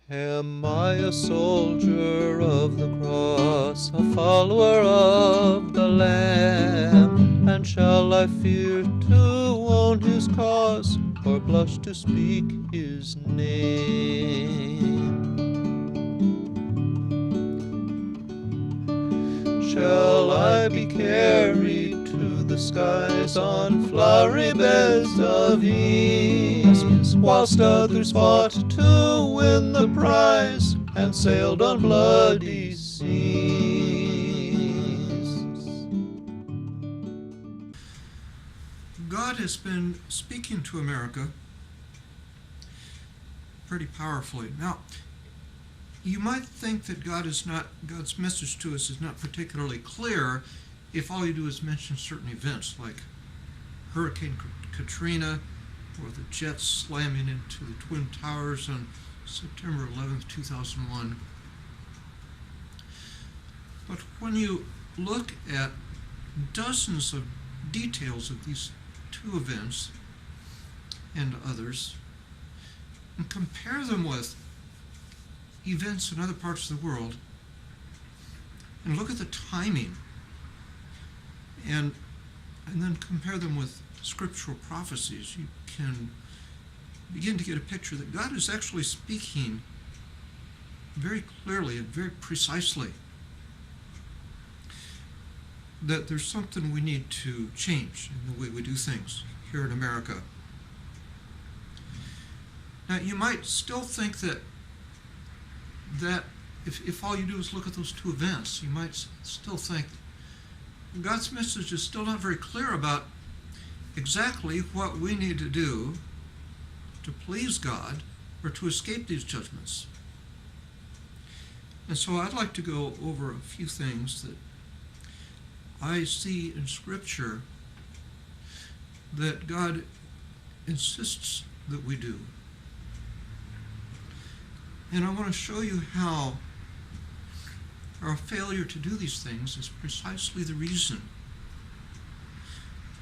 Am I a soldier of the cross, a follower of the Lamb? And shall I fear to own his cause, or blush to speak his name? Shall I be carried to the skies on flowery beds of ease, whilst others fought to win the prize and sailed on bloody seas? God has been speaking to America pretty powerfully. Now, you might think that God's message to us is not particularly clear if all you do is mention certain events like Hurricane Katrina or the jets slamming into the Twin Towers on September 11th, 2001. But when you look at dozens of details of these two events and others and compare them with events in other parts of the world and look at the timing and then compare them with scriptural prophecies, you can begin to get a picture that God is actually speaking very clearly and very precisely that there's something we need to change in the way we do things here in America. Now, you might still think that if all you do is look at those two events, you might still think God's message is still not very clear about exactly what we need to do to please God or to escape these judgments. And so I'd like to go over a few things that I see in Scripture that God insists that we do. And I want to show you how our failure to do these things is precisely the reason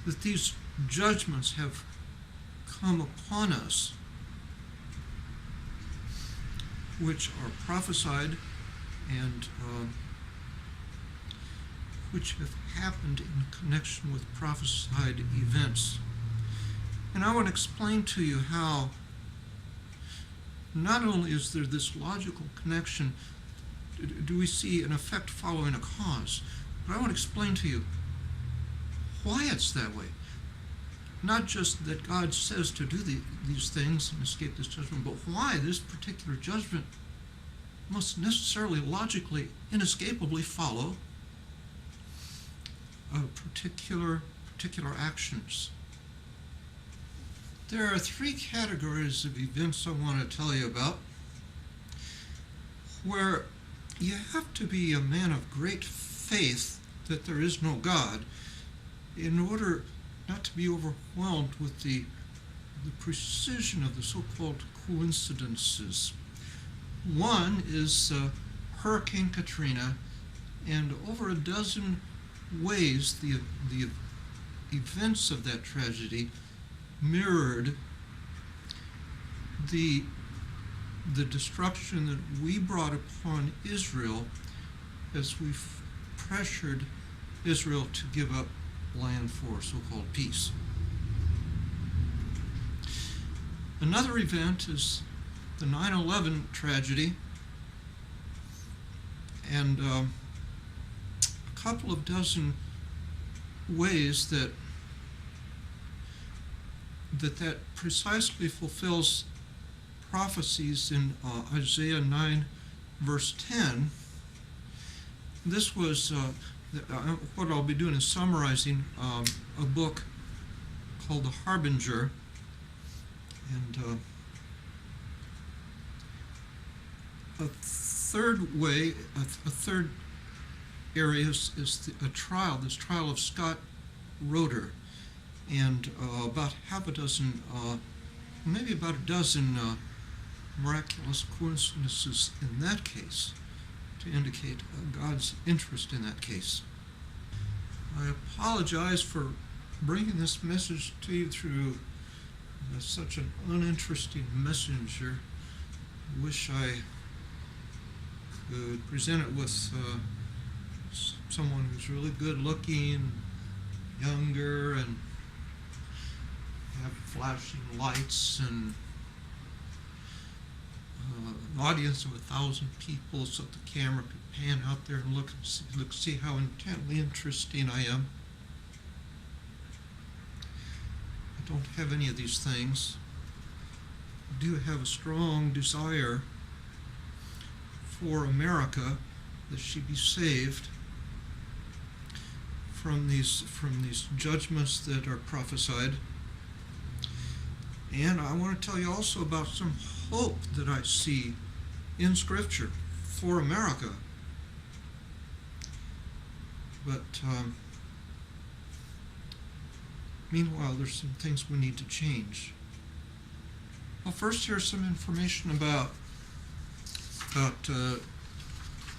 that these judgments have come upon us, which are prophesied and which have happened in connection with prophesied events. And I want to explain to you how not only is there this logical connection, do we see an effect following a cause, but I want to explain to you why it's that way. Not just that God says to do these things and escape this judgment, but why this particular judgment must necessarily, logically, inescapably follow particular actions. There are three categories of events I want to tell you about where you have to be a man of great faith that there is no God in order not to be overwhelmed with the precision of the so-called coincidences. One is Hurricane Katrina, and over a dozen ways the events of that tragedy mirrored the destruction that we brought upon Israel as we pressured Israel to give up land for so-called peace. Another event is the 9/11 tragedy, and a couple of dozen ways that precisely fulfills prophecies in Isaiah 9, verse 10. This was what I'll be doing is summarizing a book called The Harbinger, and a third way, a third area is this trial of Scott Roeder, and about half a dozen, maybe about a dozen miraculous coincidences in that case to indicate God's interest in that case. I apologize for bringing this message to you through such an uninteresting messenger, wish I could present it with someone who's really good looking, younger, and have flashing lights and an audience of 1,000 people, so that the camera could pan out there and look, see how intently interesting I am. I don't have any of these things. I do have a strong desire for America, that she be saved from these judgments that are prophesied. And I want to tell you also about some hope that I see in Scripture for America. But meanwhile, there's some things we need to change. Well, first, here's some information about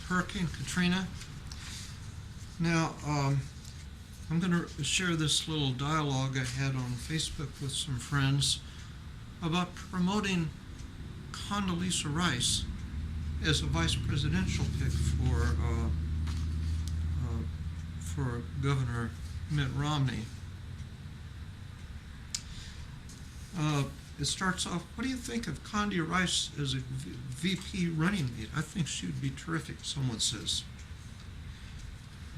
Hurricane Katrina. Now, I'm going to share this little dialogue I had on Facebook with some friends about promoting Condoleezza Rice as a vice presidential pick for Governor Mitt Romney. It starts off, what do you think of Condi Rice as a VP running mate? I think she would be terrific, someone says.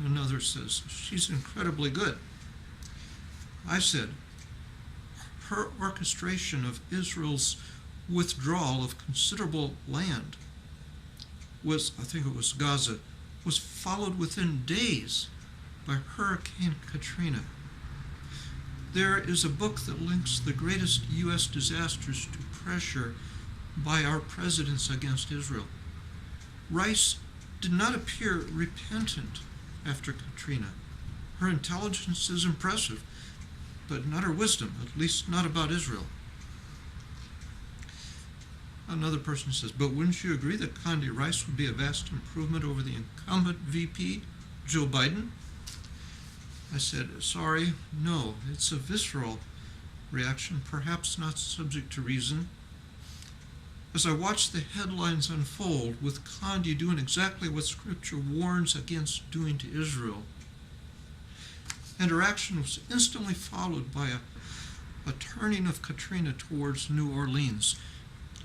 Another says, she's incredibly good. I said, her orchestration of Israel's withdrawal of considerable land was, I think it was Gaza, was followed within days by Hurricane Katrina. There is a book that links the greatest U.S. disasters to pressure by our presidents against Israel. Rice did not appear repentant after Katrina. Her intelligence is impressive, but not her wisdom, at least not about Israel. Another person says, but wouldn't you agree that Condi Rice would be a vast improvement over the incumbent VP, Joe Biden? I said, sorry, no, it's a visceral reaction, perhaps not subject to reason. As I watched the headlines unfold, with Condi doing exactly what Scripture warns against doing to Israel, and her action was instantly followed by a turning of Katrina towards New Orleans.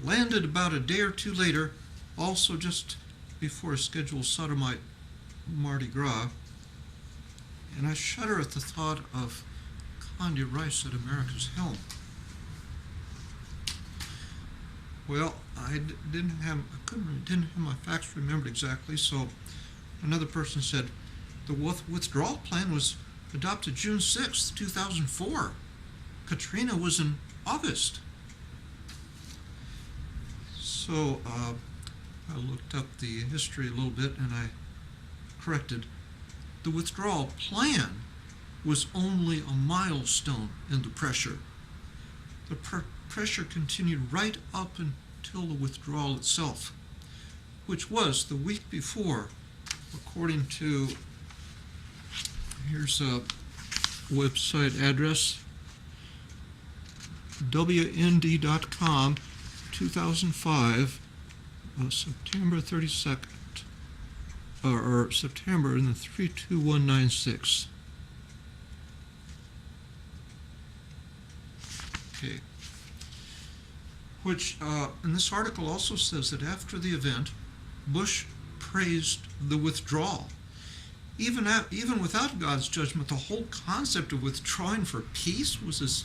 Landed about a day or two later, also just before a scheduled sodomite Mardi Gras, and I shudder at the thought of Condi Rice at America's helm. Well, I didn't have my facts remembered exactly, so another person said the withdrawal plan was adopted June 6, 2004. Katrina was in August. So I looked up the history a little bit and I corrected. The withdrawal plan was only a milestone in the pressure. The pressure continued right up until the withdrawal itself, which was the week before, according to, here's a website address, WND.com, 2005, September 32nd, or September in the 32196. Okay. Which, and this article also says that after the event, Bush praised the withdrawal. Even without God's judgment, the whole concept of withdrawing for peace was as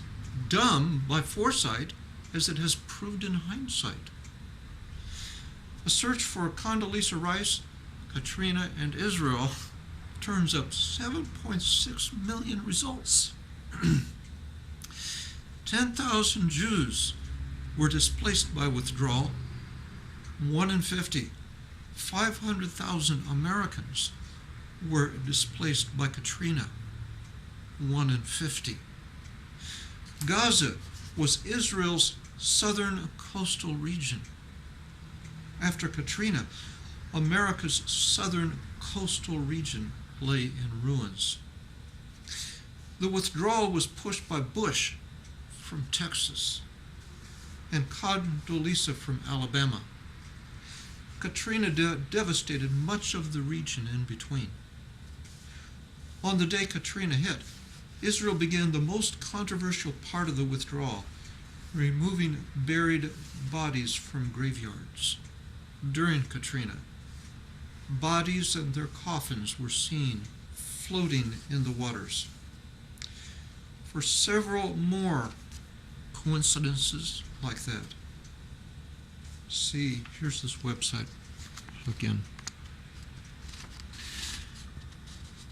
dumb by foresight as it has proved in hindsight. A search for Condoleezza Rice, Katrina, and Israel turns up 7.6 million results. 10,000 Jews were displaced by withdrawal, 1 in 50. 500,000 Americans were displaced by Katrina, 1 in 50. Gaza was Israel's southern coastal region. After Katrina, America's southern coastal region lay in ruins. The withdrawal was pushed by Bush from Texas and Condoleezza from Alabama. Katrina devastated much of the region in between. On the day Katrina hit, Israel began the most controversial part of the withdrawal, removing buried bodies from graveyards. During Katrina, bodies and their coffins were seen floating in the waters. For several more coincidences like that, see, here's this website again.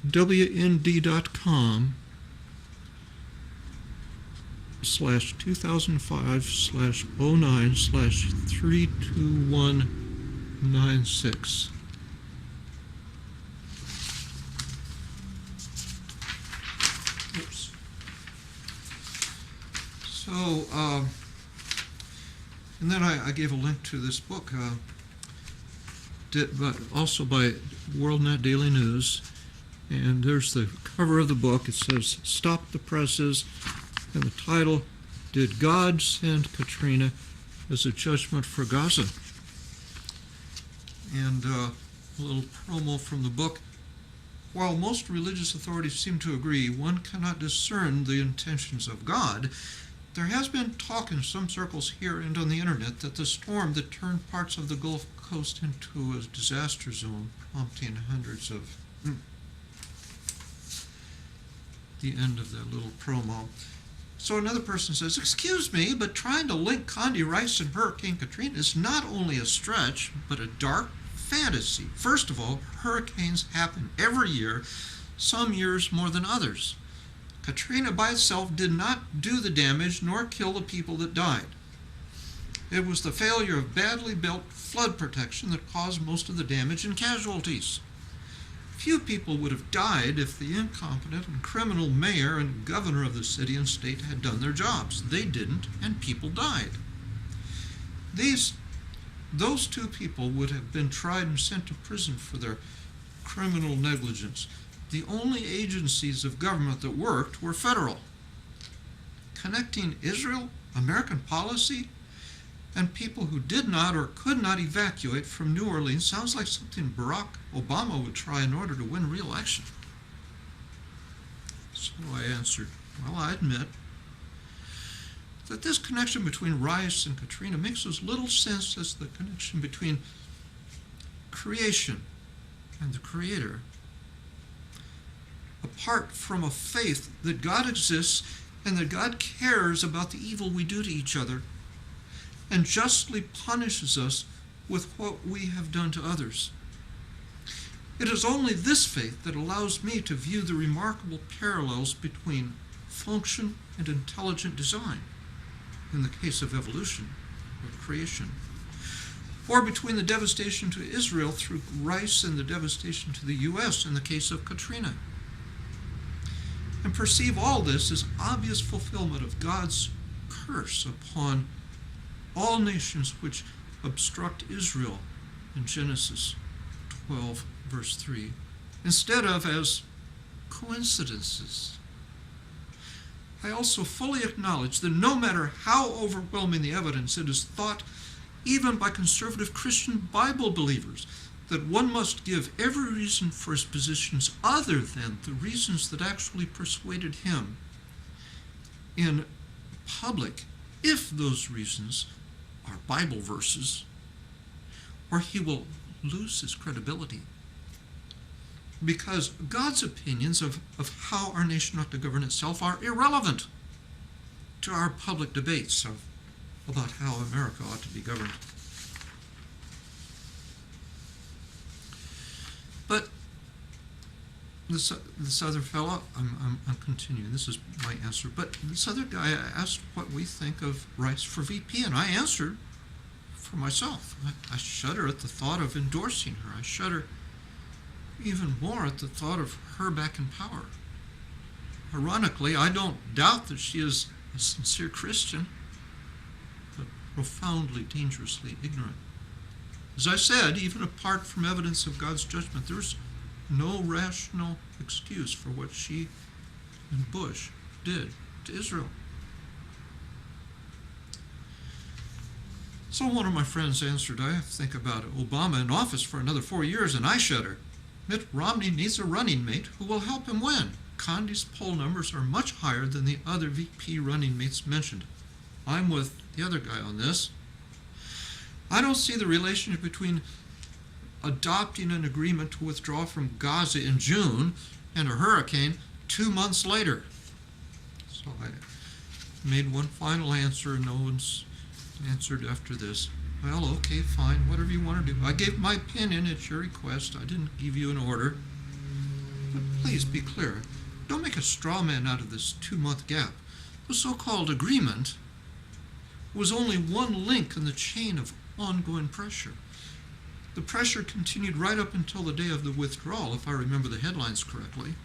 WND.com/2005/09/32196. Oops. So, and then I gave a link to this book, but also by WorldNet Daily News. And there's the cover of the book. It says, "Stop the Presses," and the title, "Did God Send Katrina as a Judgment for Gaza?" And a little promo from the book. While most religious authorities seem to agree one cannot discern the intentions of God, there has been talk in some circles here and on the internet that the storm that turned parts of the Gulf Coast into a disaster zone, prompting hundreds of... the end of that little promo. So another person says, "Excuse me, but trying to link Condi Rice and Hurricane Katrina is not only a stretch, but a dark fantasy. First of all, hurricanes happen every year, some years more than others. Katrina by itself did not do the damage nor kill the people that died. It was the failure of badly built flood protection that caused most of the damage and casualties. Few people would have died if the incompetent and criminal mayor and governor of the city and state had done their jobs. They didn't, and people died. Those two people would have been tried and sent to prison for their criminal negligence. The only agencies of government that worked were federal. Connecting Israel, American policy, and people who did not or could not evacuate from New Orleans sounds like something Barack Obama would try in order to win re-election." So I answered, "Well, I admit that this connection between Rice and Katrina makes as little sense as the connection between creation and the Creator. Apart from a faith that God exists and that God cares about the evil we do to each other and justly punishes us with what we have done to others. It is only this faith that allows me to view the remarkable parallels between function and intelligent design, in the case of evolution or creation, or between the devastation to Israel through Rice and the devastation to the U.S. in the case of Katrina, and perceive all this as obvious fulfillment of God's curse upon all nations which obstruct Israel in Genesis 12, verse 3, instead of as coincidences. I also fully acknowledge that no matter how overwhelming the evidence, it is thought, even by conservative Christian Bible believers, that one must give every reason for his positions other than the reasons that actually persuaded him in public, if those reasons are Bible verses, or he will lose his credibility. Because God's opinions of how our nation ought to govern itself are irrelevant to our public debates about how America ought to be governed. But this other fellow, I'm continuing, this is my answer, but this other guy asked what we think of Rice for VP, and I answered for myself. I shudder at the thought of endorsing her. I shudder even more at the thought of her back in power. Ironically, I don't doubt that she is a sincere Christian, but profoundly, dangerously ignorant. As I said, even apart from evidence of God's judgment, there's no rational excuse for what she and Bush did to Israel. So one of my friends answered, I think about Obama in office for another 4 years, and I shudder. Mitt Romney needs a running mate who will help him win. Condi's poll numbers are much higher than the other VP running mates mentioned. I'm with the other guy on this. I don't see the relationship between adopting an agreement to withdraw from Gaza in June and a hurricane 2 months later. So I made one final answer, and no one's answered after this. Well, okay, fine, whatever you want to do. I gave my opinion at your request. I didn't give you an order. But please be clear. Don't make a straw man out of this 2-month gap. The so-called agreement was only one link in the chain of ongoing pressure. The pressure continued right up until the day of the withdrawal, if I remember the headlines correctly.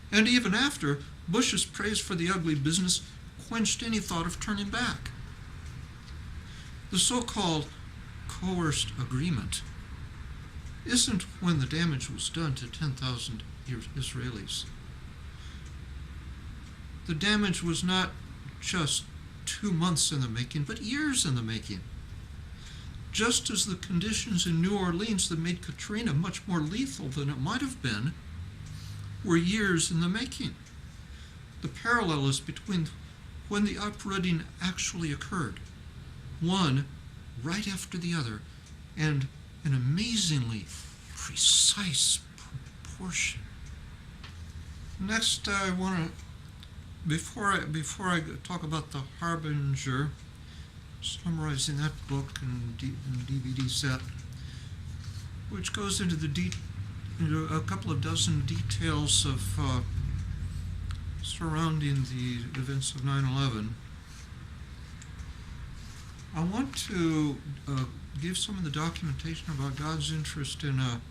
And even after, Bush's praise for the ugly business quenched any thought of turning back. The so-called coerced agreement isn't when the damage was done to 10,000 Israelis. The damage was not just 2 months in the making, but years in the making. Just as the conditions in New Orleans that made Katrina much more lethal than it might have been were years in the making. The parallel is between when the uprooting actually occurred, one right after the other, and an amazingly precise proportion. Next, I want to, before I talk about the Harbinger, summarizing that book and DVD set, which goes into into a couple of dozen details of surrounding the events of 9/11. I want to give some of the documentation about God's interest in an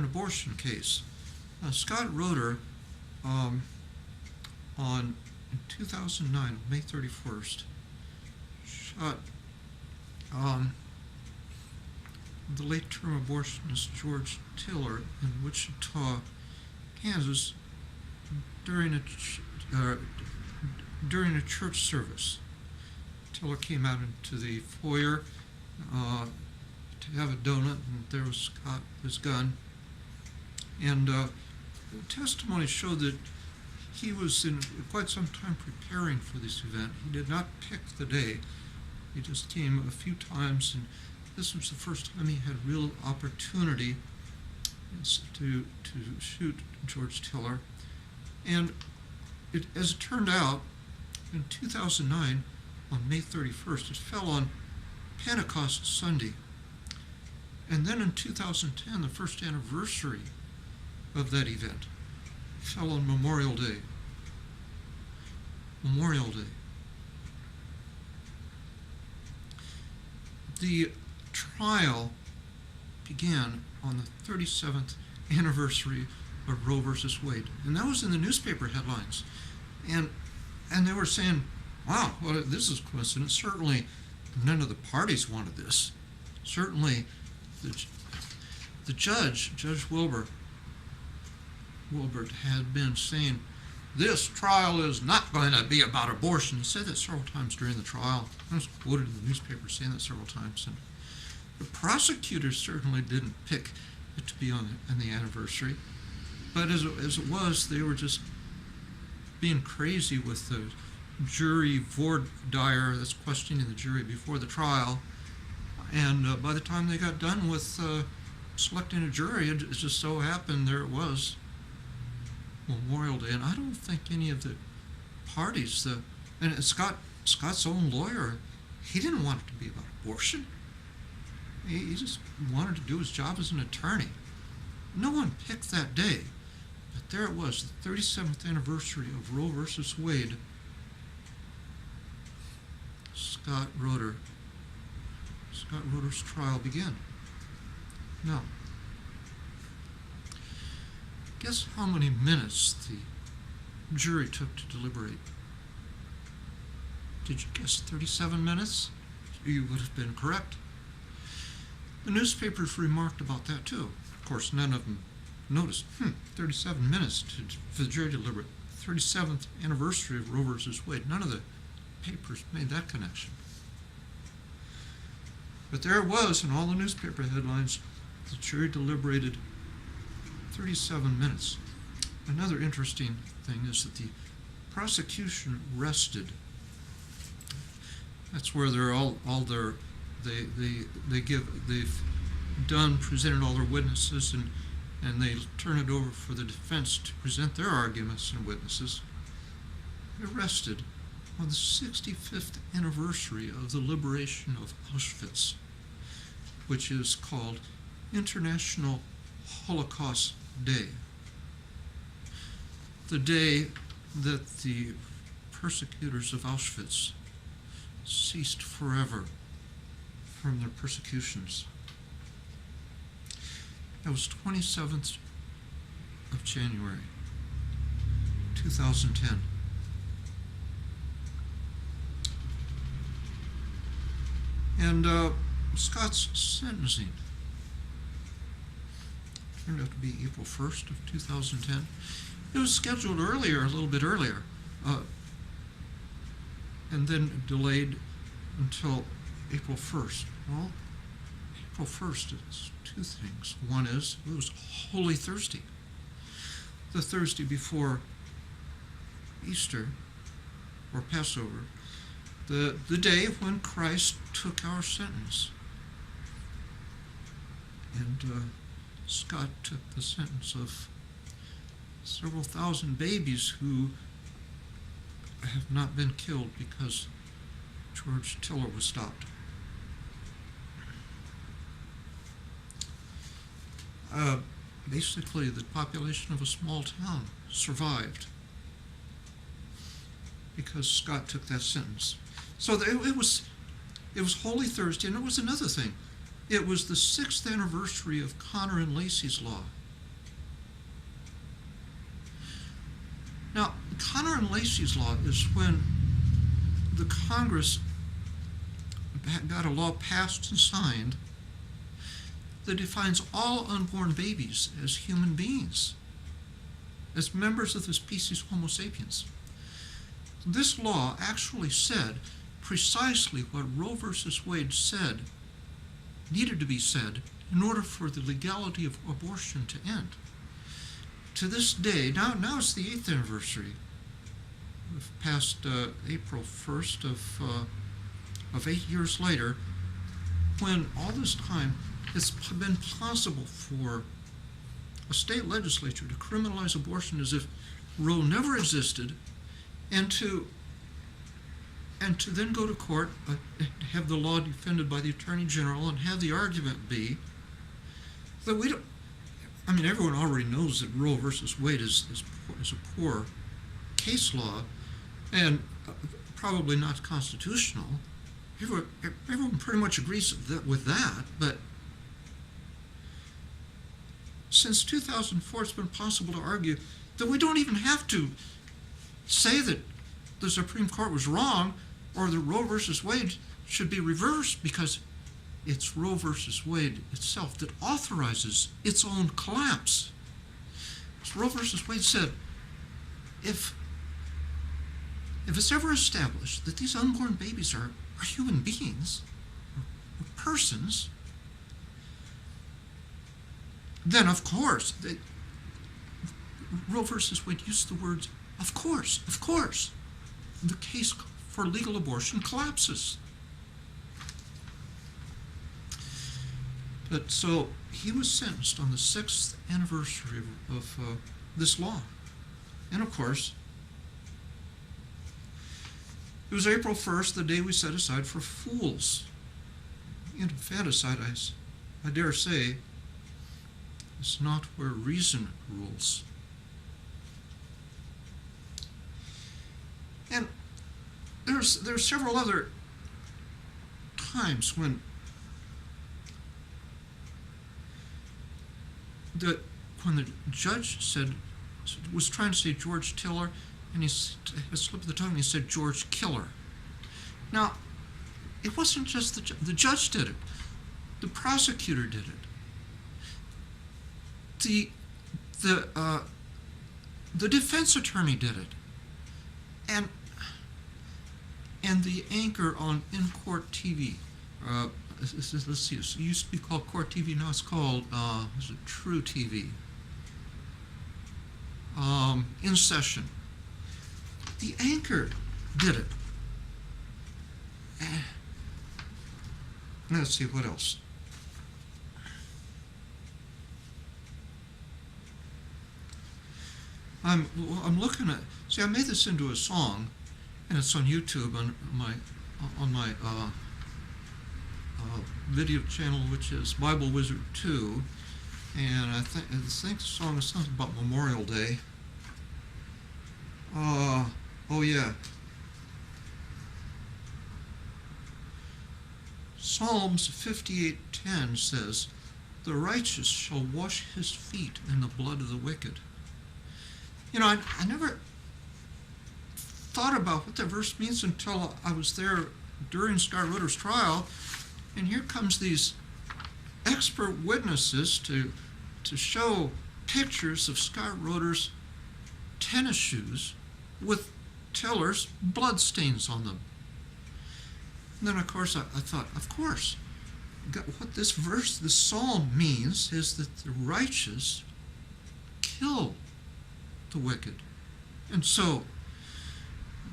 abortion case. Scott Roeder, in 2009, May 31st, shot the late-term abortionist George Tiller in Wichita, Kansas, during a church service. Tiller came out into the foyer to have a donut, and there was Scott with his gun. And the testimony showed that he was in quite some time preparing for this event. He did not pick the day. He just came a few times, and this was the first time he had real opportunity to shoot George Tiller. And as it turned out, in 2009, on May 31st, it fell on Pentecost Sunday. And then in 2010, the first anniversary of that event fell on Memorial Day. Memorial Day. The trial began on the 37th anniversary of Roe versus Wade. And that was in the newspaper headlines. And they were saying, wow, well, this is coincidence. Certainly none of the parties wanted this. Certainly the judge, Judge Wilbert, had been saying, this trial is not going to be about abortion. He said that several times during the trial. I was quoted in the newspaper saying that several times. And the prosecutors certainly didn't pick it to be on the anniversary. But as it was, they were just being crazy with the jury voir dire that's questioning the jury before the trial. And by the time they got done with selecting a jury, it just so happened there it was, Memorial Day. And I don't think any of the parties, and Scott's own lawyer, he didn't want it to be about abortion. He just wanted to do his job as an attorney. No one picked that day, but there it was, the 37th anniversary of Roe versus Wade. Scott Roeder's trial began. Now, guess how many minutes the jury took to deliberate? Did you guess 37 minutes? You would have been correct. The newspapers remarked about that too. Of course, none of them noticed, 37 minutes for the jury to deliberate. 37th anniversary of Roe versus Wade. None of the papers made that connection. But there it was in all the newspaper headlines. The jury deliberated 37 minutes. Another interesting thing is that the prosecution rested. That's where they're all their they've presented all their witnesses, and they turn it over for the defense to present their arguments and witnesses. They rested on the 65th anniversary of the liberation of Auschwitz, which is called International Holocaust Day. The day that the persecutors of Auschwitz ceased forever from their persecutions. That was 27th of January, 2010. And Scott's sentencing turned out to be April 1st of 2010. It was scheduled earlier, a little bit earlier, and then delayed until April 1st. Well, April 1st is two things. One is it was Holy Thursday, the Thursday before Easter or Passover, the day when Christ took our sentence. And Scott took the sentence of several thousand babies who have not been killed because George Tiller was stopped. Basically, the population of a small town survived because Scott took that sentence. So it was Holy Thursday, and it was another thing. It was the 6th anniversary of Connor and Lacey's Law. Now, Connor and Lacey's Law is when the Congress got a law passed and signed that defines all unborn babies as human beings, as members of the species Homo sapiens. This law actually said precisely what Roe versus Wade said needed to be said in order for the legality of abortion to end. To this day, now it's the 8th anniversary. We've passed April 1st of 8 years later, when all this time it's been possible for a state legislature to criminalize abortion as if Roe never existed, and to then go to court, have the law defended by the Attorney General, and have the argument be that we don't. I mean, everyone already knows that Roe versus Wade is a poor case law, and probably not constitutional. Everyone pretty much agrees with that, but since 2004, it's been possible to argue that we don't even have to say that the Supreme Court was wrong or that Roe versus Wade should be reversed, because it's Roe versus Wade itself that authorizes its own collapse. So Roe versus Wade said, if it's ever established that these unborn babies are human beings, or persons, then of course, Roe versus Wade used the words, of course, the case for legal abortion collapses. But so he was sentenced on the 6th anniversary of this law. And of course, it was April 1st, the day we set aside for fools. Infanticide, I dare say, is not where reason rules. And there's several other times when the judge was trying to say George Tiller, and he slipped the tongue and he said George Killer. Now, it wasn't just the judge did it. The prosecutor did it. The defense attorney did it. And the anchor on in-court TV, let's see, it used to be called Court TV, now it's called, is it True TV? In Session. The anchor did it. Let's see, what else? I'm looking at, see, I made this into a song, and it's on YouTube on my video channel, which is Bible Wizard 2, and I think the song is something about Memorial Day. Oh yeah. Psalms 58:10 says, "The righteous shall wash his feet in the blood of the wicked." You know, I never thought about what that verse means until I was there during Scott Rutter's trial, and here comes these expert witnesses to show pictures of Scott Rutter's tennis shoes with Tiller's blood stains on them. And then, of course, I thought, of course, what this verse, this psalm means is that the righteous kill the wicked. And so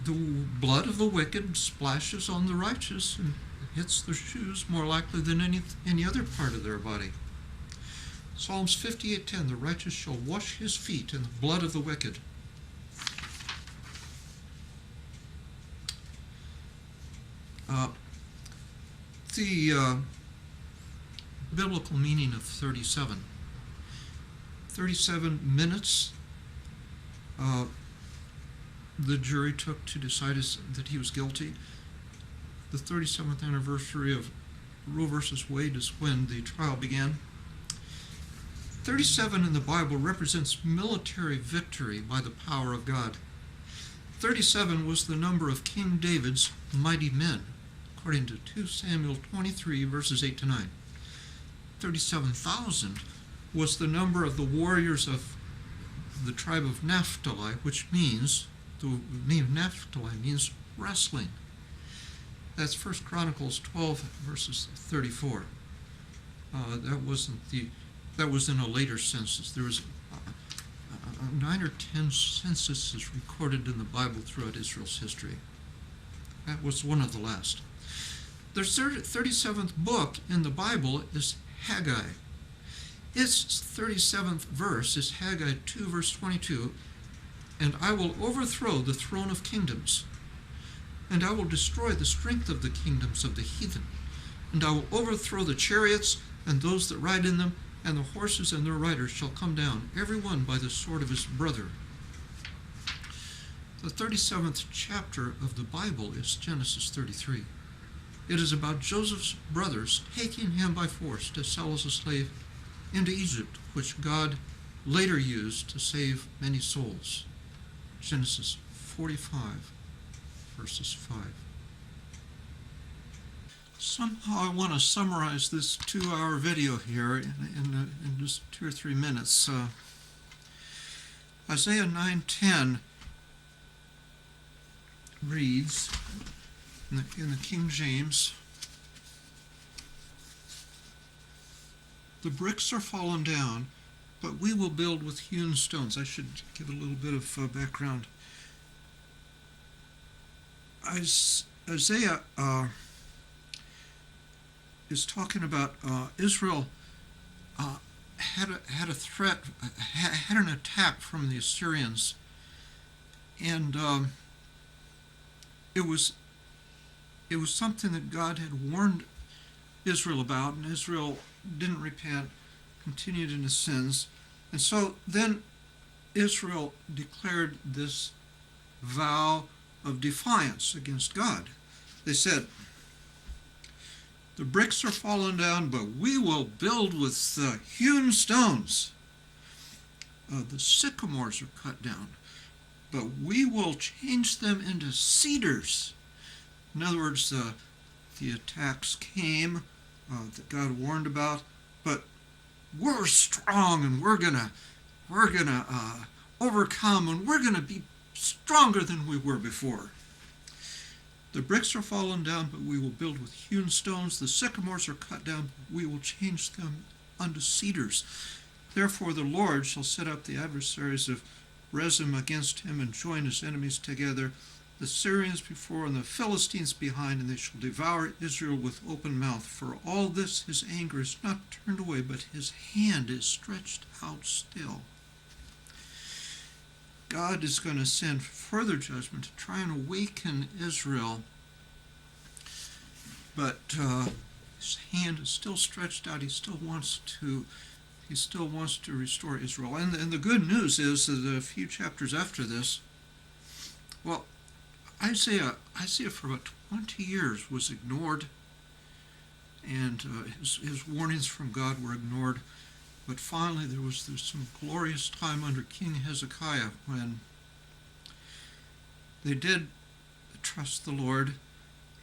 the blood of the wicked splashes on the righteous and hits their shoes more likely than any other part of their body. Psalms 58:10, "The righteous shall wash his feet in the blood of the wicked." The biblical meaning of 37. 37 minutes the jury took to decide that he was guilty. The 37th anniversary of Roe versus Wade is when the trial began. 37 in the Bible represents military victory by the power of God. 37 was the number of King David's mighty men, according to 2 Samuel 23, verses 8 to 9. 37,000 was the number of the warriors of the tribe of Naphtali, which means, the name Naphtali means wrestling. That's 1 Chronicles 12, verses 34. That was in a later census. There was 9 or 10 censuses recorded in the Bible throughout Israel's history. That was one of the last. The 37th book in the Bible is Haggai. Its 37th verse is Haggai 2, verse 22, "And I will overthrow the throne of kingdoms, and I will destroy the strength of the kingdoms of the heathen, and I will overthrow the chariots and those that ride in them, and the horses and their riders shall come down, every one by the sword of his brother." The 37th chapter of the Bible is Genesis 33. It is about Joseph's brothers taking him by force to sell as a slave into Egypt, which God later used to save many souls. Genesis 45, verses 5. Somehow I want to summarize this 2-hour video here in just 2 or 3 minutes. Isaiah 9:10 reads in the King James, "The bricks are fallen down, but we will build with hewn stones." I should give a little bit of background. Isaiah is talking about Israel had a threat, had an attack from the Assyrians, and it was something that God had warned Israel about, and Israel didn't repent, continued in his sins. And so then Israel declared this vow of defiance against God. They said, "The bricks are fallen down, but we will build with hewn stones. The sycamores are cut down, but we will change them into cedars." In other words, the attacks came that God warned about, but we're strong, and we're gonna overcome, and we're gonna be stronger than we were before. The bricks are fallen down, but we will build with hewn stones. The sycamores are cut down, but we will change them unto cedars. Therefore the Lord shall set up the adversaries of Rezin against him, and join his enemies together, the Syrians before and the Philistines behind, and they shall devour Israel with open mouth. For all this his anger is not turned away, but his hand is stretched out still. God is going to send further judgment to try and awaken Israel, but his hand is still stretched out. He still wants to restore Israel. And the good news is that a few chapters after this, well, Isaiah for about 20 years was ignored, and his warnings from God were ignored. But finally there was some glorious time under King Hezekiah when they did trust the Lord,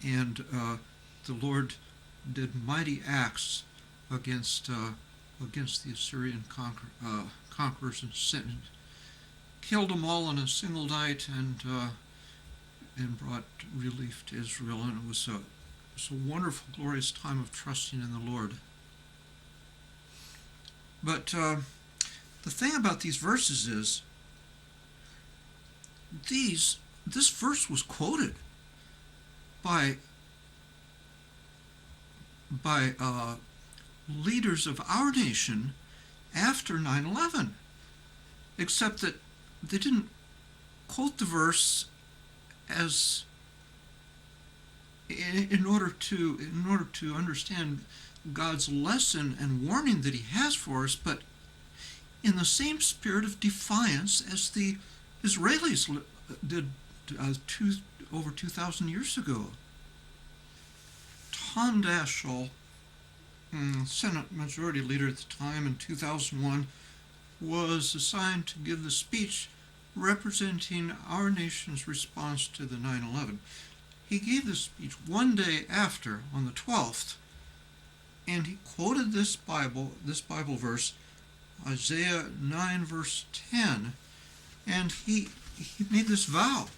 and the Lord did mighty acts against the Assyrian conquerors, and killed them all in a single night, and brought relief to Israel. And it was a wonderful, glorious time of trusting in the Lord. But the thing about these verses is, this verse was quoted by leaders of our nation after 9/11, except that they didn't quote the verse as in order to understand God's lesson and warning that he has for us, but in the same spirit of defiance as the Israelis did over 2,000 years ago. Tom Daschle, Senate Majority Leader at the time in 2001, was assigned to give the speech representing our nation's response to the 9/11. He gave this speech one day after, on the 12th, and he quoted this Bible verse, Isaiah 9 verse 10, and he made this vow.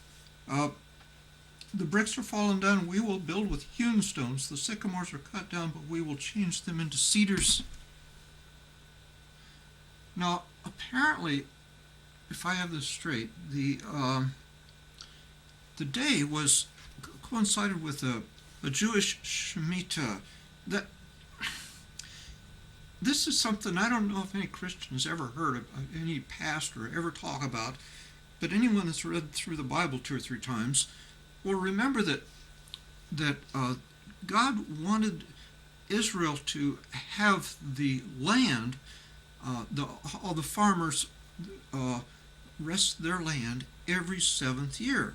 The bricks are fallen down, we will build with hewn stones. The sycamores are cut down, but we will change them into cedars. Now, apparently, if I have this straight, the day coincided with a Jewish Shemitah. This is something I don't know if any Christian has ever heard of, any pastor ever talk about, but anyone that's read through the Bible 2 or 3 times will remember that God wanted Israel to have the land, all the farmers rest their land every 7th year.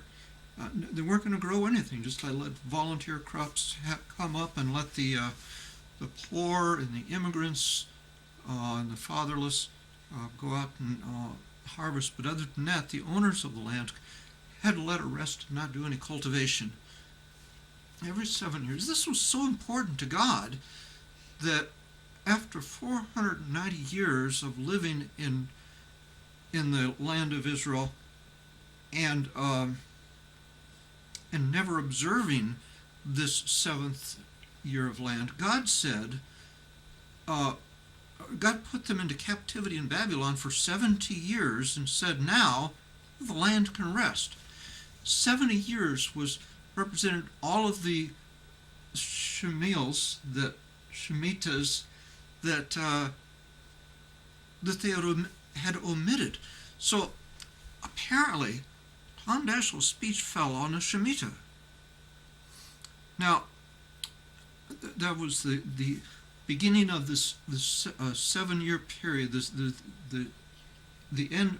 They weren't going to grow anything, just let volunteer crops come up, and let the poor and the immigrants and the fatherless go out and harvest. But other than that, the owners of the land had to let it rest and not do any cultivation every 7 years. This was so important to God that after 490 years of living in the land of Israel, and never observing this 7th year of land, God said, God put them into captivity in Babylon for 70 years and said, now the land can rest. 70 years represented all of the Shemitahs that they had omitted. So apparently Tom Daschle's speech fell on a Shemitah. Now, that was the beginning of this 7-year period. The end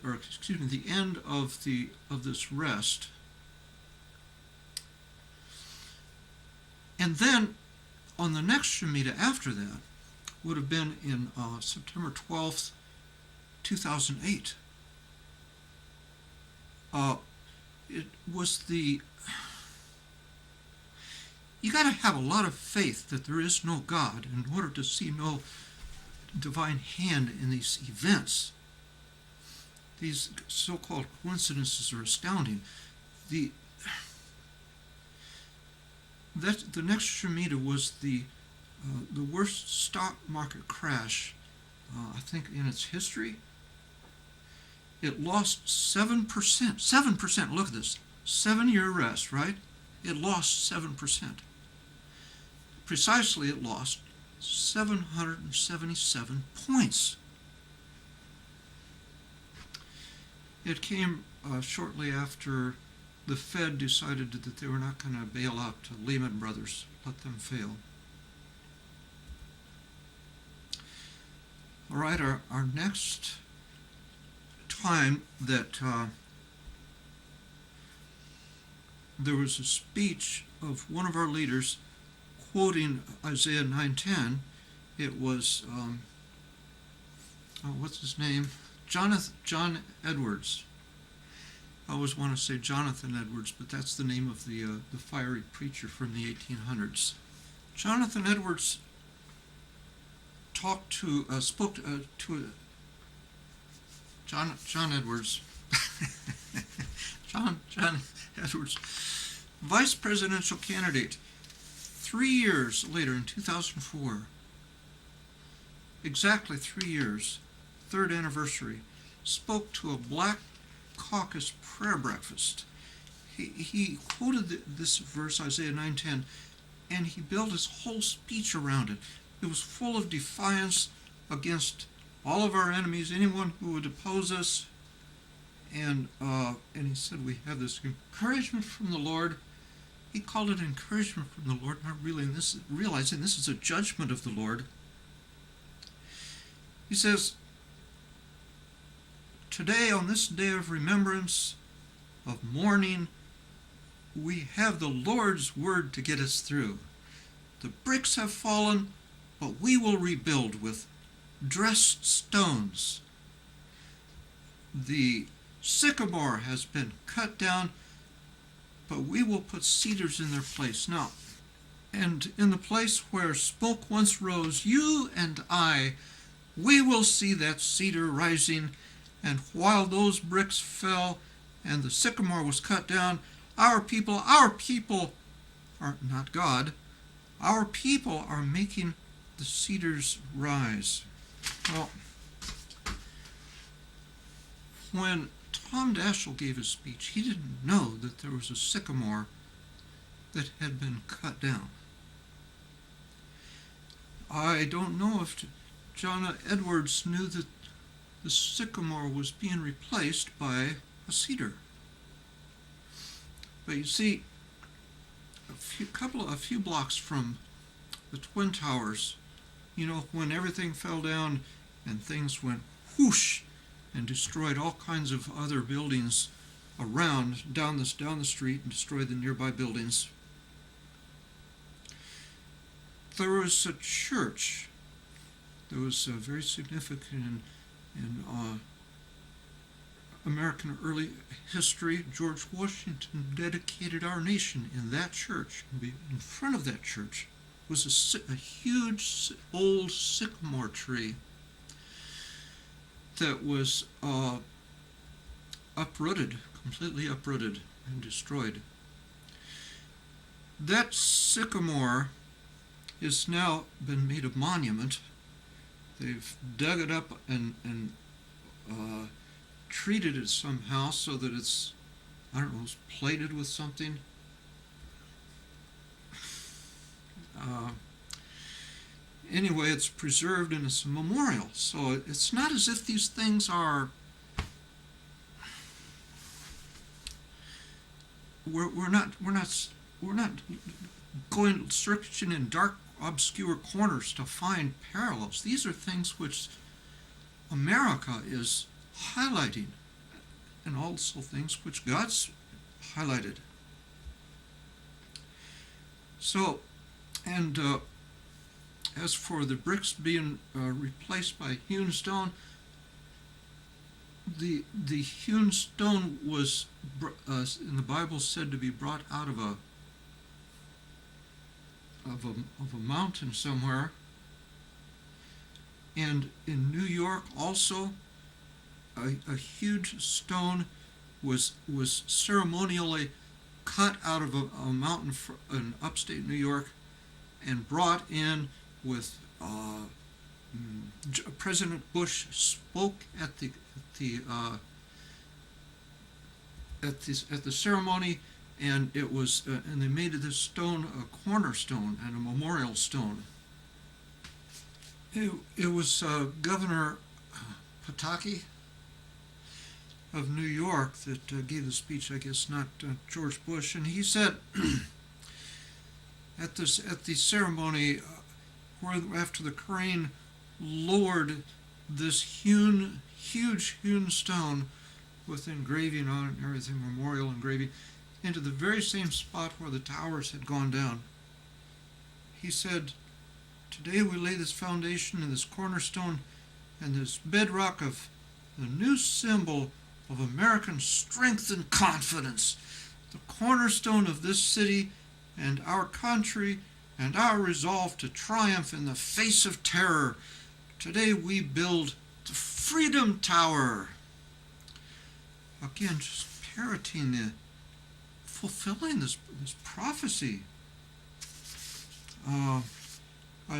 of this rest. And then on the next Shemitah after that would have been in September 12th, 2008. It was you got to have a lot of faith that there is no God in order to see no divine hand in these events. These so-called coincidences are astounding. the next Shemitah was the worst stock market crash, I think, in its history. It lost 7%. 7%, look at this. 7-year rest, right? It lost 7%. Precisely, it lost 777 points. It came shortly after the Fed decided that they were not going to bail out Lehman Brothers, let them fail. All right, our next time that there was a speech of one of our leaders quoting Isaiah 9:10. It was, what's his name? John Edwards. I always want to say Jonathan Edwards, but that's the name of the fiery preacher from the 1800s. Jonathan Edwards spoke to John Edwards, John Edwards, vice presidential candidate, 3 years later in 2004, exactly 3 years, third anniversary, spoke to a Black Caucus prayer breakfast. He quoted this verse, Isaiah 9:10, and he built his whole speech around it. It was full of defiance against all of our enemies, anyone who would oppose us. And he said, we have this encouragement from the Lord. He called it encouragement from the Lord, not realizing this is a judgment of the Lord. He says, today, on this day of remembrance, of mourning, we have the Lord's word to get us through. The bricks have fallen, but we will rebuild with dressed stones. The sycamore has been cut down, but we will put cedars in their place. Now, and in the place where smoke once rose, you and I, we will see that cedar rising. And while those bricks fell and the sycamore was cut down, our people are not God, our people are making the cedars rise. Well, when Tom Daschle gave his speech, he didn't know that there was a sycamore that had been cut down. I don't know if John Edwards knew that the sycamore was being replaced by a cedar. But you see, a few blocks from the Twin Towers, you know, when everything fell down and things went whoosh and destroyed all kinds of other buildings around, down the street, and destroyed the nearby buildings. There was a church that was very significant in American early history. George Washington dedicated our nation in that church. In front of that church was a huge old sycamore tree that was uprooted, completely uprooted and destroyed. That sycamore has now been made a monument. They've dug it up and treated it somehow so that it's, I don't know, it's plated with something. Anyway, it's preserved and it's a memorial. So it's not as if these things are, we're not going searching in dark, obscure corners to find parallels. These are things which America is highlighting, and also things which God's highlighted. So, and as for the bricks being replaced by hewn stone, the hewn stone was in the Bible said to be brought out of a mountain somewhere. And in New York also, a huge stone was ceremonially cut out of a mountain in upstate New York and brought in with President Bush spoke at the ceremony, and it was and they made this stone a cornerstone and a memorial stone. It was Governor Pataki of New York that gave the speech, I guess not George Bush, and he said at the ceremony where after the crane lowered this huge hewn stone with engraving on it and everything, memorial engraving, into the very same spot where the towers had gone down. He said, "Today we lay this foundation and this cornerstone and this bedrock of the new symbol of American strength and confidence, the cornerstone of this city and our country and our resolve to triumph in the face of terror. Today we build the Freedom Tower." Again, just parroting fulfilling this prophecy. I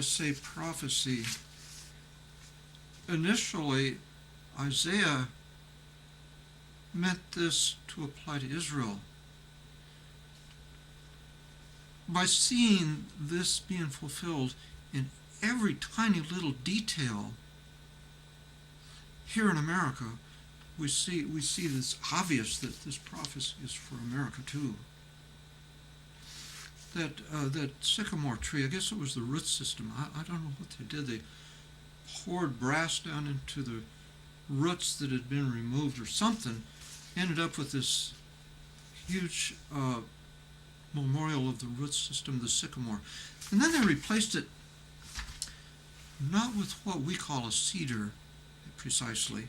say prophecy. Initially, Isaiah meant this to apply to Israel. By seeing this being fulfilled in every tiny little detail here in America, we see this obvious that this prophecy is for America too. That sycamore tree, I guess it was the root system. I don't know what they did. They poured brass down into the roots that had been removed or something, ended up with this huge memorial of the root system, the sycamore. And then they replaced it not with what we call a cedar precisely,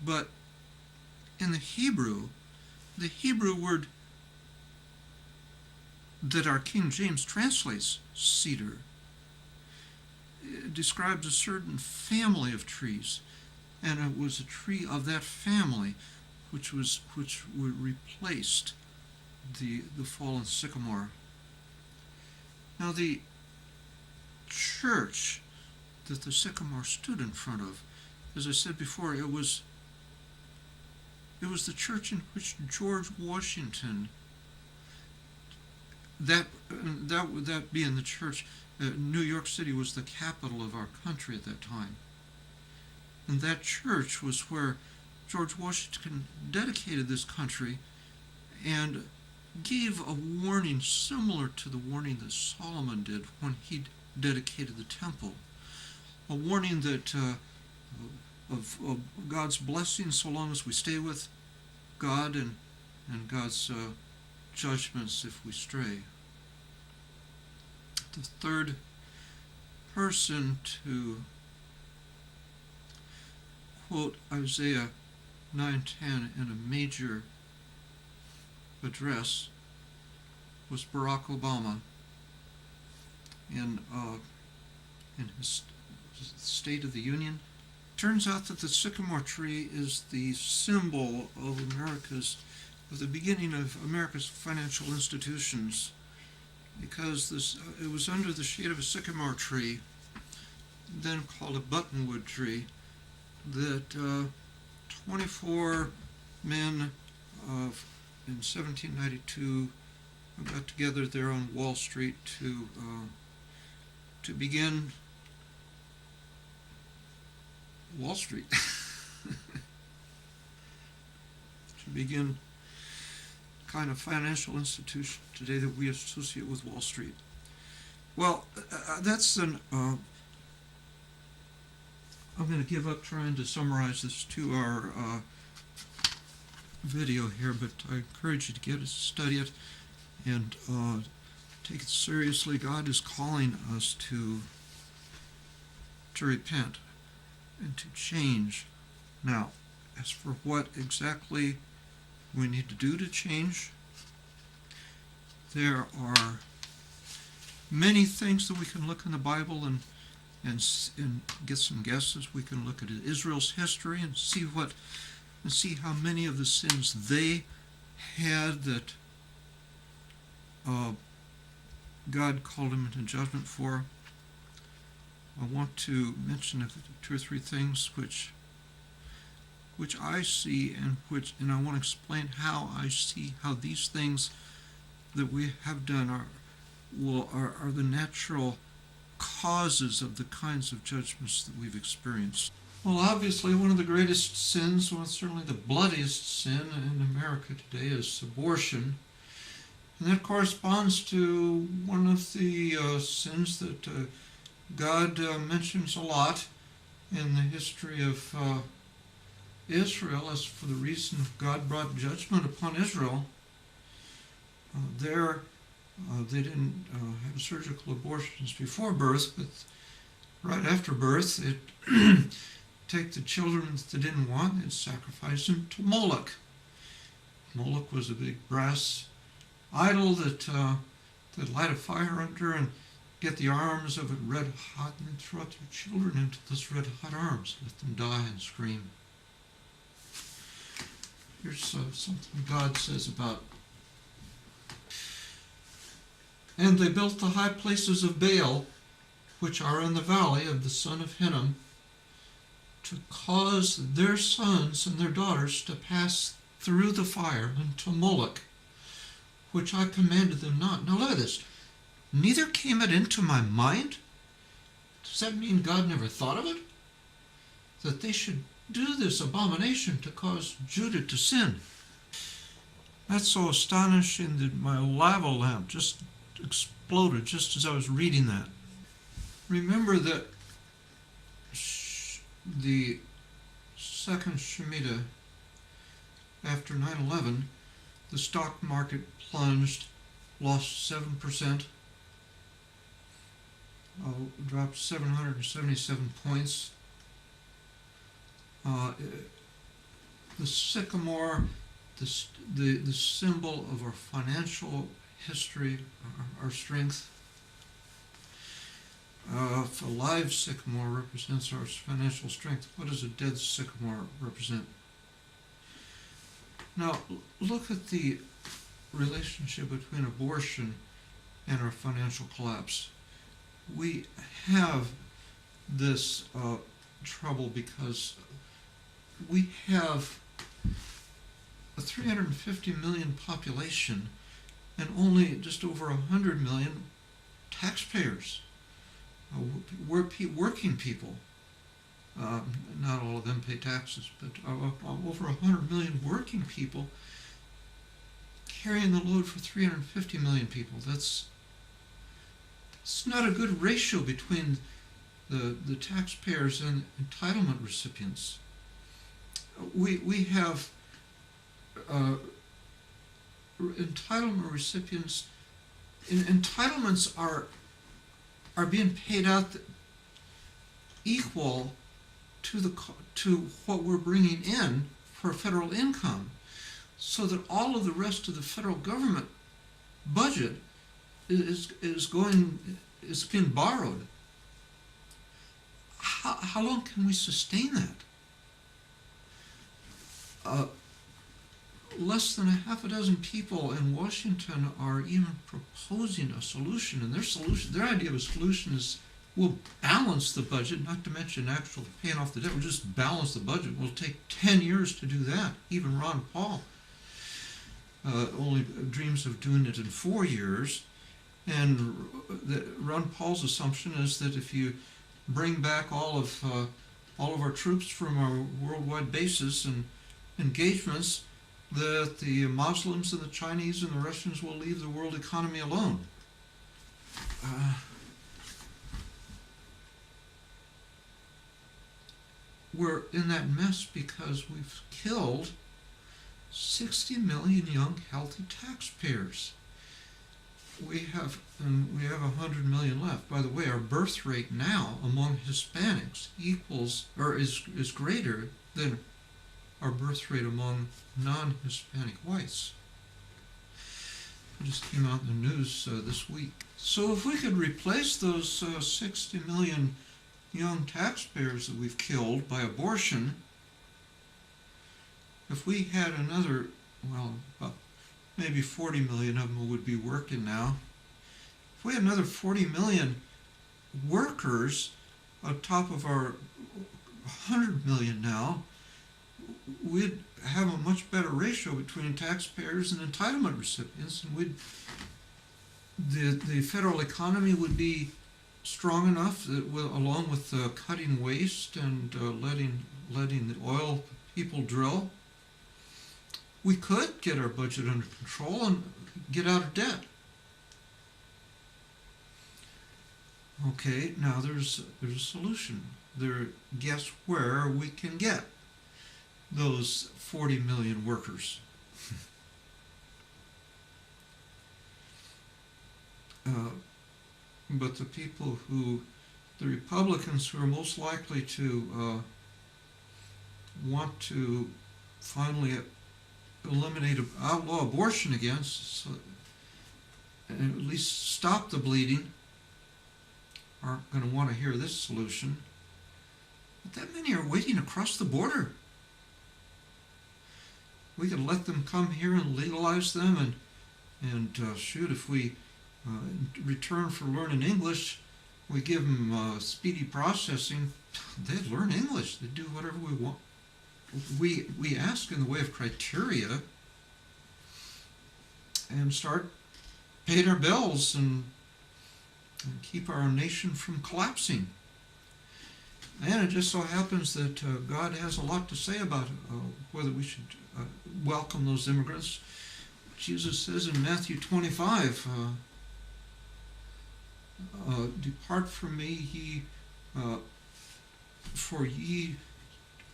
but in the Hebrew word that our King James translates cedar describes a certain family of trees, and it was a tree of that family which replaced the fallen sycamore. Now the church that the sycamore stood in front of, as I said before, it was the church in which George Washington, that being the church, New York City was the capital of our country at that time. And that church was where George Washington dedicated this country and gave a warning similar to the warning that Solomon did when he dedicated the temple. A warning that of God's blessing so long as we stay with God, and God's judgments if we stray. The third person to quote Isaiah 9:10 in a major address was Barack Obama in his State of the Union. Turns out that the sycamore tree is the symbol of the beginning of America's financial institutions, because it was under the shade of a sycamore tree, then called a buttonwood tree, that 24 men in 1792 got together there on Wall Street to begin Wall Street, to begin kind of financial institution today that we associate with Wall Street. Well, that's I'm going to give up trying to summarize this 2-hour video here, but I encourage you to get it, study it, and take it seriously. God is calling us to repent and to change. Now, as for what exactly we need to do to change, there are many things that we can look in the Bible and get some guesses. We can look at Israel's history and see how many of the sins they had that uh, God called him into judgment for. I want to mention two or three things which I see and I want to explain how I see how these things that we have done are the natural causes of the kinds of judgments that we've experienced. Well, obviously, one of the greatest sins, well, certainly the bloodiest sin in America today, is abortion. And that corresponds to one of the sins that God mentions a lot in the history of Israel, as for the reason God brought judgment upon Israel. They didn't have surgical abortions before birth, but right after birth, it take the children that they didn't want and sacrifice them to Moloch. Moloch was a big brass idol that they'd light a fire under and get the arms of it red hot and then throw their children into those red hot arms, let them die and scream. Here's something God says about. And they built the high places of Baal, which are in the valley of the son of Hinnom, to cause their sons and their daughters to pass through the fire unto Moloch, which I commanded them not. Now look at this. Neither came it into my mind. Does that mean God never thought of it? That they should do this abomination to cause Judah to sin. That's so astonishing that my lava lamp just exploded just as I was reading that. Remember that the second Shemitah after 9/11, the stock market plunged, lost 7%, dropped 777 points. The sycamore, the symbol of our financial history, our strength. If a live sycamore represents our financial strength, what does a dead sycamore represent? Now, look at the relationship between abortion and our financial collapse. We have this trouble because we have a 350 million population and only just over 100 million taxpayers. Working people. Not all of them pay taxes, but over 100 million working people carrying the load for 350 million people. That's not a good ratio between the taxpayers and entitlement recipients. We have entitlement recipients. Entitlements are being paid out equal to what we're bringing in for federal income, so that all of the rest of the federal government budget is being borrowed. How long can we sustain that? Less than a half a dozen people in Washington are even proposing a solution, and their idea of a solution is we'll balance the budget, not to mention actual paying off the debt. We'll just balance the budget. We'll take 10 years to do that. Even Ron Paul only dreams of doing it in 4 years. And Ron Paul's assumption is that if you bring back all of our troops from our worldwide bases and engagements, that the Muslims and the Chinese and the Russians will leave the world economy alone. We're in that mess because we've killed 60 million young, healthy taxpayers. We have 100 million left. By the way, our birth rate now among Hispanics is greater than our birth rate among non-Hispanic whites. It just came out in the news this week. So if we could replace those 60 million young taxpayers that we've killed by abortion, if we had another, about maybe 40 million of them would be working now. If we had another 40 million workers on top of our 100 million now, we'd have a much better ratio between taxpayers and entitlement recipients, and the federal economy would be strong enough that, along with cutting waste and letting the oil people drill, we could get our budget under control and get out of debt. Okay, now there's a solution. Guess where we can get those 40 million workers? But the Republicans who are most likely to want to finally outlaw abortion again, and at least stop the bleeding, aren't going to want to hear this solution. But that many are waiting across the border. We could let them come here and legalize them, and shoot, if we in return for learning English, we give them speedy processing, they'd learn English. They'd do whatever we want. We ask in the way of criteria and start paying our bills and keep our nation from collapsing. And it just so happens that God has a lot to say about whether we should welcome those immigrants. Jesus says in Matthew 25, depart from me,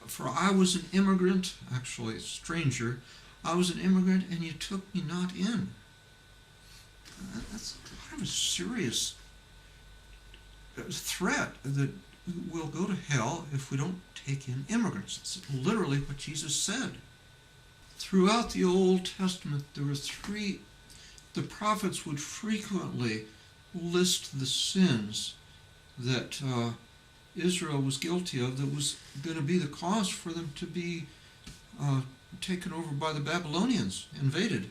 for I was an immigrant, actually a stranger. I was an immigrant and you took me not in. That's kind of a serious threat that we'll go to hell if we don't take in immigrants. That's literally what Jesus said. Throughout the Old Testament, the prophets would frequently list the sins that Israel was guilty of that was going to be the cause for them to be taken over by the Babylonians, invaded.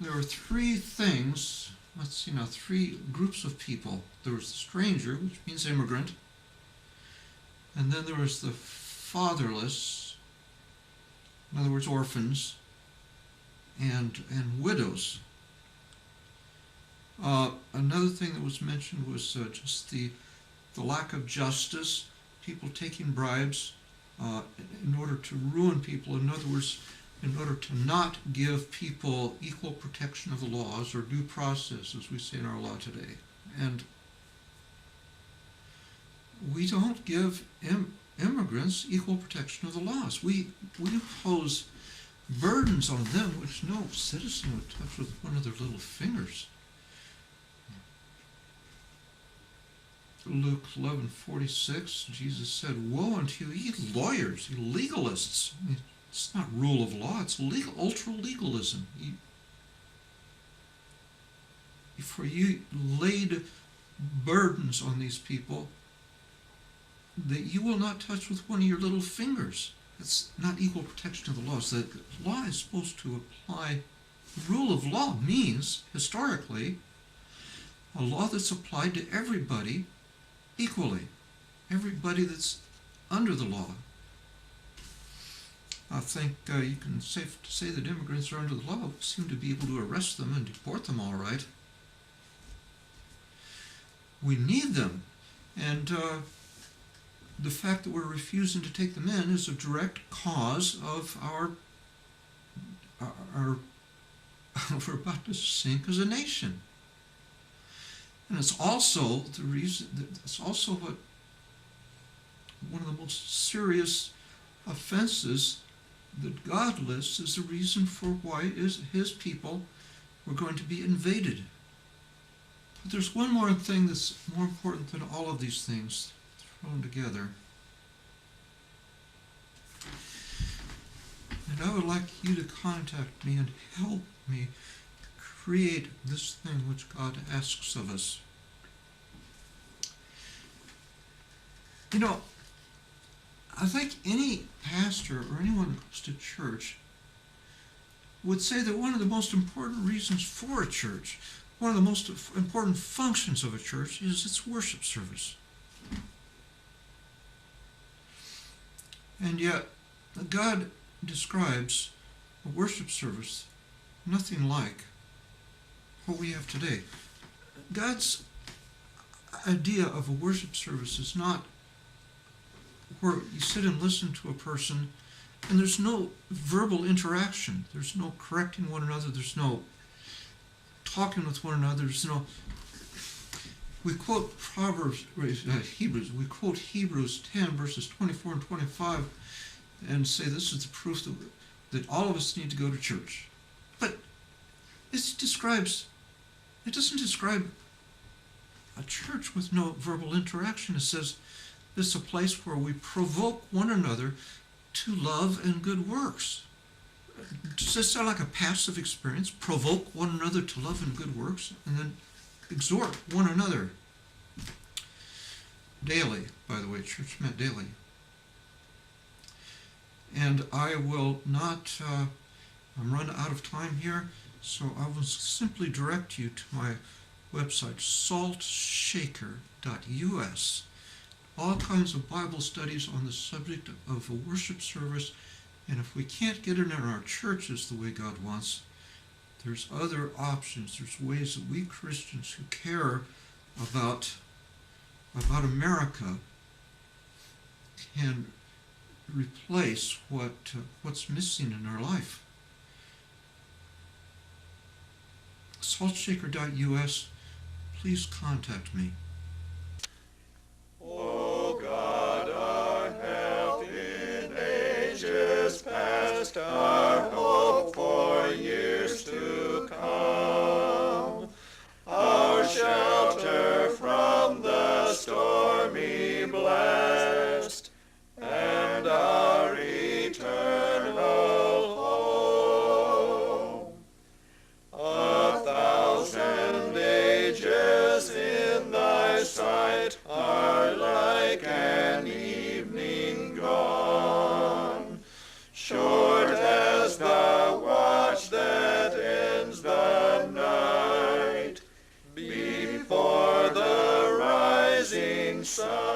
There were three things, three groups of people. There was the stranger, which means immigrant, and then there was the fatherless, in other words, orphans, and widows. Another thing that was mentioned was just the lack of justice, people taking bribes in order to ruin people. In other words, in order to not give people equal protection of the laws or due process, as we say in our law today. And we don't give immigrants equal protection of the laws. We impose burdens on them which no citizen would touch with one of their little fingers. Luke 11:46, Jesus said, "Woe unto you, ye lawyers, ye legalists." It's not rule of law, it's ultra-legalism. For you laid burdens on these people that you will not touch with one of your little fingers. It's not equal protection of the laws. The law is supposed to apply. The rule of law means, historically, a law that's applied to everybody equally. Everybody that's under the law. I think you can safe to say that immigrants are under the law. We seem to be able to arrest them and deport them all right. We need them. And the fact that we're refusing to take them in is a direct cause of our we're about to sink as a nation. And it's also the reason, it's also one of the most serious offenses that God lists as the reason for why his people were going to be invaded. But there's one more thing that's more important than all of these things thrown together. And I would like you to contact me and help me create this thing which God asks of us. You know, I think any pastor or anyone who goes to church would say that one of the most important reasons for a church, one of the most important functions of a church, is its worship service. And yet, God describes a worship service nothing like what we have today. God's idea of a worship service is not where you sit and listen to a person and there's no verbal interaction. There's no correcting one another. There's no talking with one another. There's no... We quote Hebrews. We quote Hebrews 10, verses 24 and 25, and say this is the proof that all of us need to go to church. But it doesn't describe a church with no verbal interaction. It says it's a place where we provoke one another to love and good works. Does this sound like a passive experience? Provoke one another to love and good works, and then exhort one another. Daily, by the way, church meant daily. And I will not, I'm run out of time here, so I will simply direct you to my website, saltshaker.us. All kinds of Bible studies on the subject of a worship service. And if we can't get it in our churches the way God wants, there's other options. There's ways that we Christians who care about America can replace what's missing in our life. Saltshaker.us, please contact me. O God, our help in ages past, our hope for years to come, our shelter from the stormy blast, and our eternal home. 1,000 ages in thy sight are like an evening gone, short as the watch that ends the night before the rising sun.